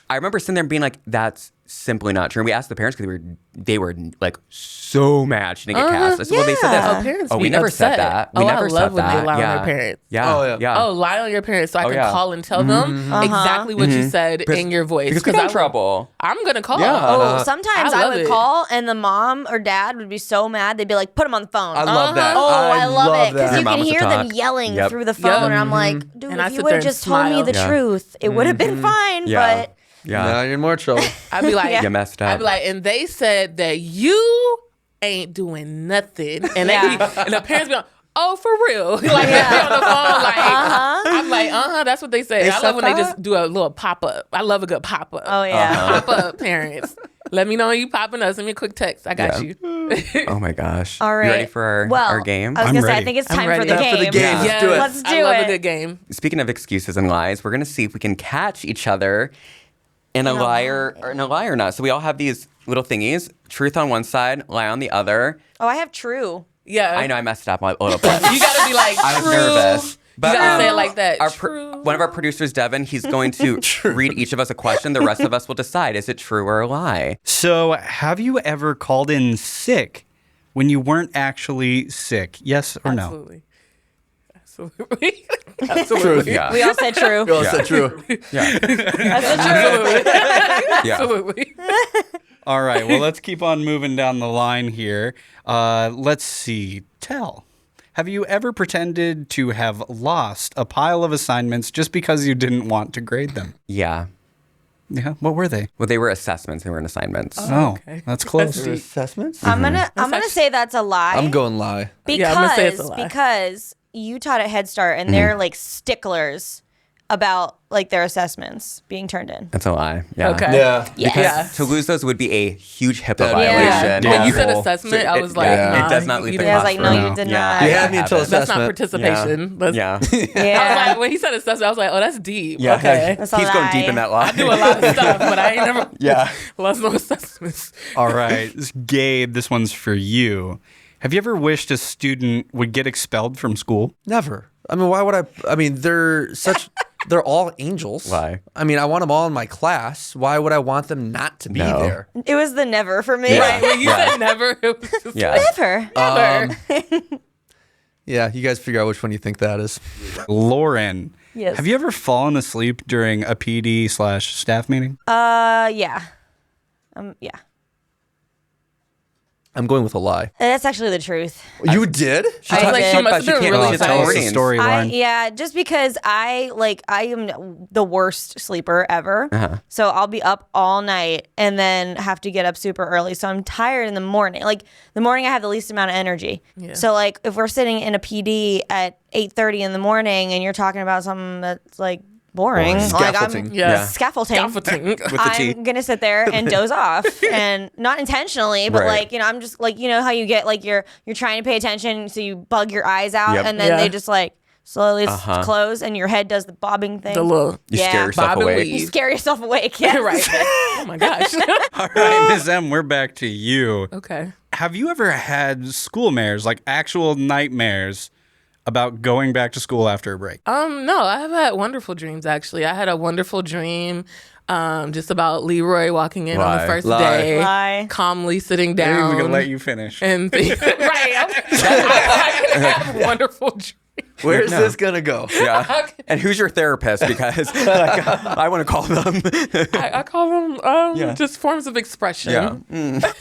I remember sitting there and being like, that's simply not true. And we asked the parents because they were like so mad she didn't get cast. I said, well, they said
yeah.
this.
Oh, parents
Oh, we
be
never
upset.
said that.
Oh,
We
I
never
love
said
when they
that.
lie on
Yeah.
their parents.
Yeah.
Oh, yeah.
Oh, lie on your parents so I can
yeah.
call and tell them exactly what you said in your voice.
Because we got in
I-
trouble.
I'm going to call.
Yeah.
Oh, sometimes
I
I
love
would
it.
call and the mom or dad would be so mad they'd be like, "Put him on the phone."
I love that.
Oh, I love it because
that.
you
Your mom
can
wants to
hear them
talk.
yelling
Yep.
through the phone,
Yep.
and I'm like, "Dude,
And I
if you
sit
would
there
have
and
just told me
smile.
the
Yeah.
truth, it would have been fine."
Yeah.
But
Yeah.
Now you're in more trouble.
I'd be like,
Yeah.
You messed up.
I'd be like, and they said that you ain't doing nothing. And they
Yeah.
be, and the parents be like, oh, for real. Like, they be on the phone, like, I'm like, that's what they say. I love when they just do a little pop-up. I love a good pop-up.
oh yeah.
Pop-up, parents. Let me know when you popping up. Send me a quick text. I got you.
Oh my gosh.
All right.
You ready for our game?
I was
I'm
gonna say, I
ready.
think it's
I'm
time for
ready.
the
Time
game.
for the game.
Yeah.
Let's do it.
Let's
I
do
love
it.
a good game.
Speaking of excuses and lies, we're gonna see if we can catch each other in a liar or not. So we all have these little thingies: truth on one side, lie on the other.
Oh, I have true.
Yeah.
I know I messed it up a little bit.
You got to be like,
I was
true.
nervous. But
You got to say it like that.
One of our producers, Devin, he's going to read each of us a question. The rest of us will decide, is it true or a lie?
So, have you ever called in sick when you weren't actually sick? Yes or no?
Absolutely. Absolutely. Absolutely.
Yeah.
We all said true.
You all said true.
Yeah.
I said true.
Yeah.
Absolutely.
All right. Well, let's keep on moving down the line here. Let's see. Tell. Have you ever pretended to have lost a pile of assignments just because you didn't want to grade them?
Yeah.
Yeah. What were they?
Well, they were assessments. They weren't assignments.
Oh,
okay.
that's close.
That's deep.
Assessments?
I'm gonna say that's a lie.
I'm going lie.
Yeah, I'm gonna say it's a lie.
Because you taught at Head Start and they're like sticklers about like their assessments being turned in.
That's a lie. Yeah.
Okay.
Yeah.
Yes.
Yeah.
To lose those would be a huge HIPAA
Yeah.
violation.
When you said
Awful.
assessment, I was
It-
like,
yeah.
nah,
It does not leave
you
the
didn't-
Yeah, I was like,
classroom.
no, you did
Yeah.
not.
You
I
had me until
haven't.
That's not
assessment.
participation. That's,
Yeah.
I was
Yeah.
like, when he said assessment, I was like, oh, that's deep.
Yeah.
Okay.
That's a
He's going
lie.
deep in that lie.
I do a lot of stuff, but I ain't never
Yeah.
lost no assessments.
All right. Gabe, this one's for you. Have you ever wished a student would get expelled from school?
Never. I mean, why would I? I mean, they're all angels.
Why?
I mean, I want them all in my class. Why would I want them not to be
No.
there?
It was the never for me.
Yeah.
Right, when you said never, it was just
Yeah.
Never.
never.
Yeah, you guys figure out which one you think that is.
Lauren.
Yes.
Have you ever fallen asleep during a PD/staff meeting?
Yeah. Yeah.
I'm going with a lie.
That's actually the truth.
You did?
I
Like
did.
she must
But
have
you
been
can't
really
really tell
Tell us
us
the
the
story, Lauren.
Yeah, just because I am the worst sleeper ever. So I'll be up all night and then have to get up super early. So I'm tired in the morning. Like the morning I have the least amount of energy.
Yeah.
So like if we're sitting in a PD at 8:30 in the morning and you're talking about something that's like boring. Like
Scaffolding.
I'm
Yeah.
scaffolding.
Scaffolding.
With the T.
I'm gonna sit there and doze off, and not intentionally, but
Right.
like I'm just like how you get like you're trying to pay attention, so you bug your eyes out,
Yep.
and then
Yeah.
they just like slowly close, and your head does the bobbing thing.
The little
You
Yeah.
scare yourself
bob and
awake.
weave.
You scare yourself awake. Yeah,
right. Oh my gosh.
All right, Ms. M, we're back to you.
Okay.
Have you ever had school mares, like actual nightmares about going back to school after a break?
No, I have had wonderful dreams actually. I had a wonderful dream just about Leroy walking in on
Lie.
the first
Lie.
day,
Lie.
calmly sitting
Maybe
down.
we can let you finish.
and right. I have a wonderful dream.
Where's this going to go?
Yeah. And who's your therapist? Because I want to call them.
I call them
Yeah.
just forms of expression.
Yeah.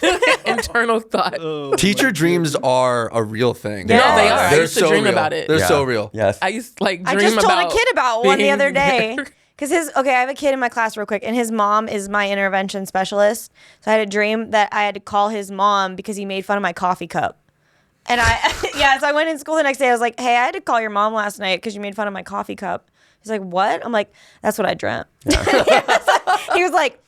Internal thought.
Teacher dreams are a real thing.
Yeah. No, they are.
I used to dream about it.
They're
Yeah.
so real.
Yes.
I used to like
I
dream
just told
about
a kid about one the
being
other day.
there.
Because I have a kid in my class real quick, and his mom is my intervention specialist. So I had a dream that I had to call his mom because he made fun of my coffee cup. And so I went in school the next day. I was like, hey, I had to call your mom last night because you made fun of my coffee cup. He's like, what? I'm like, that's what I dreamt. He was like,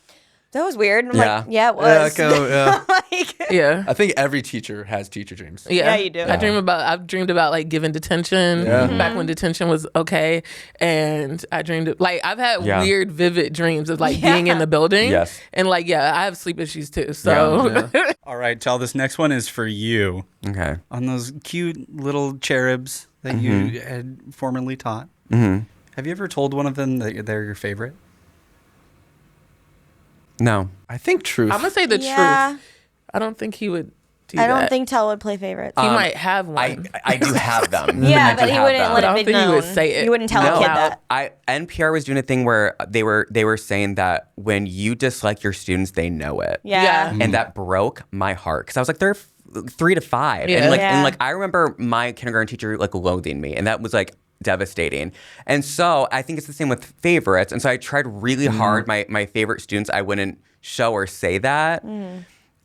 that was weird. And I'm
Yeah.
like, yeah, it was.
Yeah.
Like,
Yeah.
I think every teacher has teacher dreams.
Yeah,
you do.
I've dreamed about like giving detention back when detention was okay, and I dreamed like I've had
Yeah.
weird, vivid dreams of like being in the building.
Yes.
and like I have sleep issues too. So
All right, Tell, this next one is for you.
Okay.
On those cute little cherubs that you had formerly taught, have you ever told one of them that they're your favorite?
No.
I think truth.
I'm gonna say the
Yeah.
truth. I don't think he would do
I
that.
don't think Tell would play favorites.
he might have one.
I do have them.
yeah,
I
but
do
he
have
wouldn't
them.
let
But I
it
don't
be
think he
known.
would say it.
You wouldn't tell
No.
a kid that.
NPR was doing a thing where they were saying that when you dislike your students, they know it.
Yeah.
And that broke my heart because I was like, they're 3 to 5,
Yeah.
and like I remember my kindergarten teacher like loathing me, and that was like devastating. And so I think it's the same with favorites. And so I tried really hard. My favorite students, I wouldn't show or say that.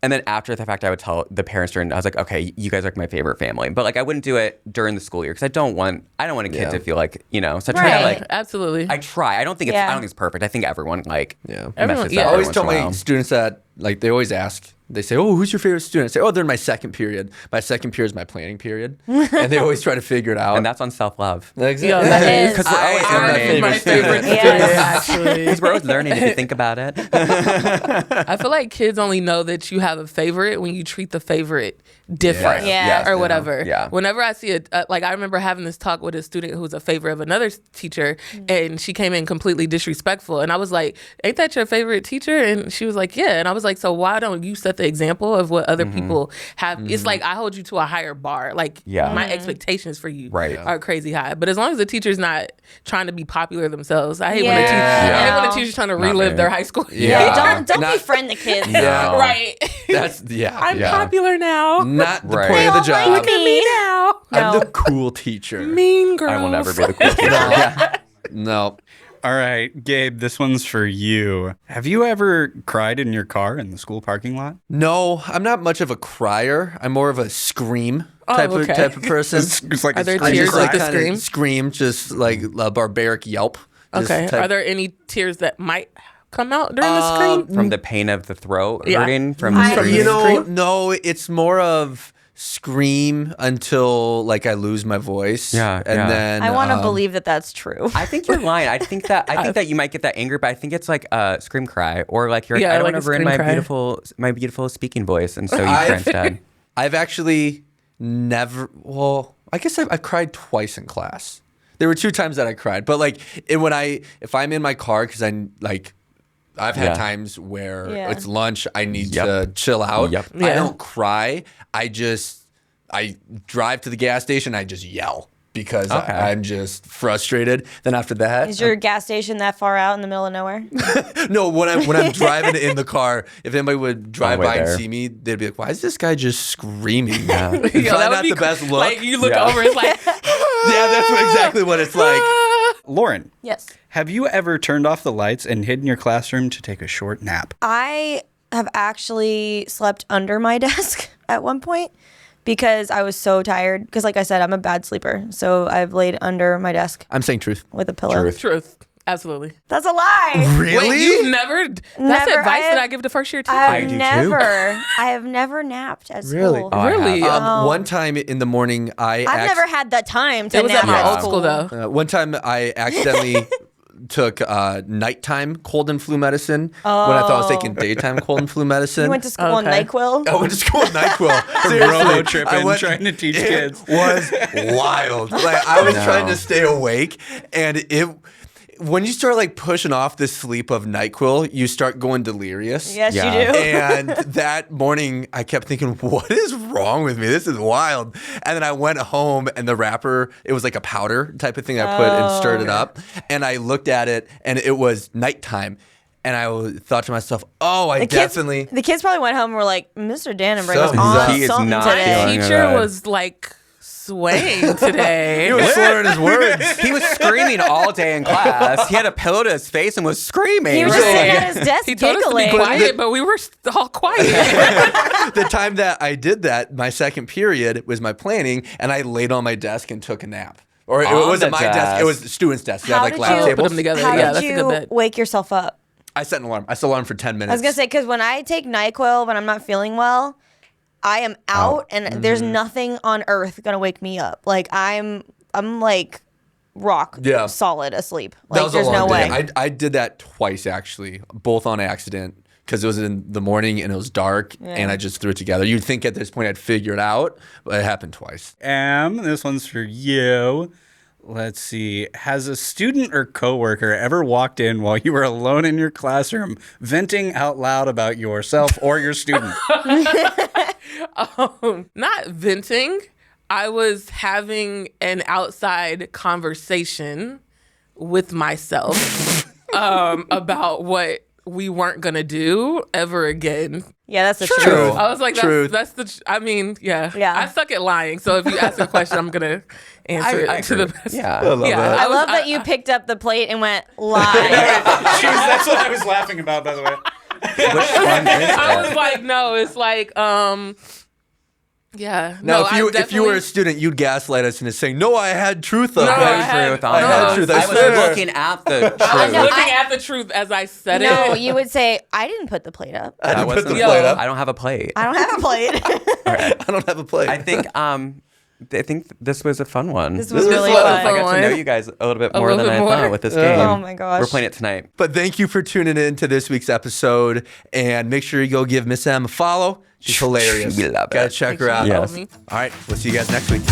And then after the fact, I would tell the parents during. I was like, okay, you guys are like my favorite family, but like I wouldn't do it during the school year because I don't want a kid to feel like So I try to
Right.
like.
Absolutely.
I try. I don't think it's perfect. I think everyone like
Yeah.
Everyone-
messes
yeah.
up
I
every
always
once
tell
in a
my
while.
students that, like, they always ask, they say, oh, who's your favorite student? I say, oh, they're in my second period. My second period is my planning period. And they always try to figure it out.
And that's on self-love.
exactly.
Yeah, that is.
Because we're always
am
learning.
my
my favorite
Yes.
student, actually.
Because we're always learning if you think about it.
I feel like kids only know that you have a favorite when you treat the favorite different
Yeah.
or whatever.
Yeah.
Whenever I see like I remember having this talk with a student who was a favorite of another teacher, and she came in completely disrespectful, and I was like, ain't that your favorite teacher? And she was like, yeah. And I was like, so why don't you set the example of what other people have? It's like I hold you to a higher bar. Like
Yeah.
my expectations for you
Right.
are crazy high. But as long as the teacher's not trying to be popular themselves, I hate
Yeah.
I hate when
No.
the teacher's trying to relive
me.
their high school.
Yeah.
Hey, don't
Not-
befriend the kids.
Yeah.
Right.
That's,
I'm
Yeah.
popular now.
not the
Right.
point
They
of the
all
job.
like me.
now.
I'm
No.
the cool teacher.
Mean girls.
I will never be the cool teacher. Yeah.
No.
All right, Gabe, this one's for you. Have you ever cried in your car in the school parking lot?
No, I'm not much of a crier. I'm more of a scream type
okay.
type of person.
It's like
Are
a
there
scream
tears
just
cry.
like a
kinda
scream?
Scream, just like a barbaric yelp. Just
Okay.
type-
Are there any tears that might come out during the scream?
From the pain of the throat
Yeah.
hurting from the scream.
You know,
Scream?
no, it's more of scream until like I lose my voice.
Yeah,
and
yeah.
then
I want to believe that that's true.
I think you're lying. I think that you might get that anger, but I think it's like a scream cry or like you're
Yeah,
I don't
like
want
a
to ruin
scream
my
cry.
beautiful speaking voice, and so you cry
I've-
instead.
I've actually never. Well, I guess I've cried twice in class. There were 2 times that I cried, but like if I'm in my car because I've had
Yeah.
times where
Yeah.
it's lunch, I need
Yep.
to chill out.
Yep.
I
Yeah.
don't cry. I just I drive to the gas station. I just yell because I'm just frustrated. Then after that,
Is your gas station that far out in the middle of nowhere?
no, when I'm driving in the car, if anybody would drive by and
there.
see me, they'd be like, "Why is this guy just screaming?"
Yeah.
It's
Yo,
probably
that would
not
be
the best look.
Like you look
Yeah.
over, it's like,
yeah, that's exactly what it's like.
Lauren,
Yes.
have you ever turned off the lights and hid in your classroom to take a short nap?
I have actually slept under my desk at one point because I was so tired. Because, like I said, I'm a bad sleeper. So I've laid under my desk
I'm saying truth.
with a pillow.
truth. Absolutely.
That's a lie.
Really?
Wait, you've never? That's
Never.
advice
I
that I
have-
give to first year teachers.
I do too.
I have never napped at school.
Really?
Oh, I have.
Really?
One time in the morning,
I've never had the time to
It was
nap
at my
at
old school though.
One time I accidentally took nighttime cold and flu medicine when I thought I was taking daytime cold and flu medicine.
You went to school on
Okay.
NyQuil?
I went to school with NyQuil.
Road
Seriously,
tripping, trying to teach kids.
It was wild. Like I was trying to stay awake, and when you start like pushing off the sleep of NyQuil, you start going delirious.
Yes,
Yeah.
you do.
And that morning, I kept thinking, what is wrong with me? This is wild. And then I went home, and the wrapper, it was like a powder type of thing I put and stirred it up. And I looked at it, and it was nighttime. And I thought to myself, oh, I definitely.
The kids probably went home and were like, Mr. Dannenberg was
Something's
on
up.
He is
something
not
today.
feeling
Teacher
good.
was like swaying today.
He was slurring his words.
He was screaming all day in class. He had a pillow to his face and was screaming.
He was just sitting at his desk
He told us to be
giggling.
quiet, but we were all quiet.
The time that I did that, my second period was my planning, and I laid on my desk and took a nap. Or it
On
wasn't
the
my desk;
desk.
it was the student's desk. They have
How
like
did
lab
you
tables.
put them together?
How
Yeah,
did
that's a good
you
bet.
wake yourself up?
I set an alarm. I set an alarm for 10 minutes.
I was going to say, because when I take NyQuil when I'm not feeling well, I am out and there's nothing on earth going to wake me up. Like I'm like rock solid asleep.
That
Like
was a
there's no
long
way.
day. I did that twice actually, both on accident. Because it was in the morning and it was dark, and I just threw it together. You'd think at this point I'd figure it out, but it happened twice.
This one's for you. Let's see. Has a student or coworker ever walked in while you were alone in your classroom, venting out loud about yourself or your student?
Not venting. I was having an outside conversation with myself about what we weren't gonna do ever again.
Yeah, that's the
True.
truth.
I was like,
Truth.
that's the. I mean, yeah.
Yeah.
I suck at lying. So if you ask a question, I'm gonna answer
I
it to
agree.
the best.
Yeah.
I love that.
I love that you picked up the plate and went live.
That's what I was laughing about, by the way.
Which one is
I was
it?
like, no, it's like, yeah.
Now,
no,
if
I
you were
definitely-
a student, you'd gaslight us into saying, "No, I had truth on
No,
that."
I had-
Truth on
I had
it.
truth. I
I was
swear.
looking at the truth.
I was
No,
looking
I-
at the truth as I said
No,
it.
you would say, I didn't put the plate up.
I didn't put the
wasn't-
plate up.
I don't have a plate.
I don't have a plate.
I don't have a plate.
I think this was a fun one.
This was
This
really
was a
fun.
fun
I got
one.
to know you guys a little bit more
little
than
bit
I
more.
thought with this game.
Oh my gosh.
We're playing it tonight.
But thank you for tuning in to this week's episode, and make sure you go give Miss M a follow. She's hilarious.
We love
Gotta
it.
check
Make
her
sure
out.
you follow
Yes.
me.
All right, we'll see you guys next week.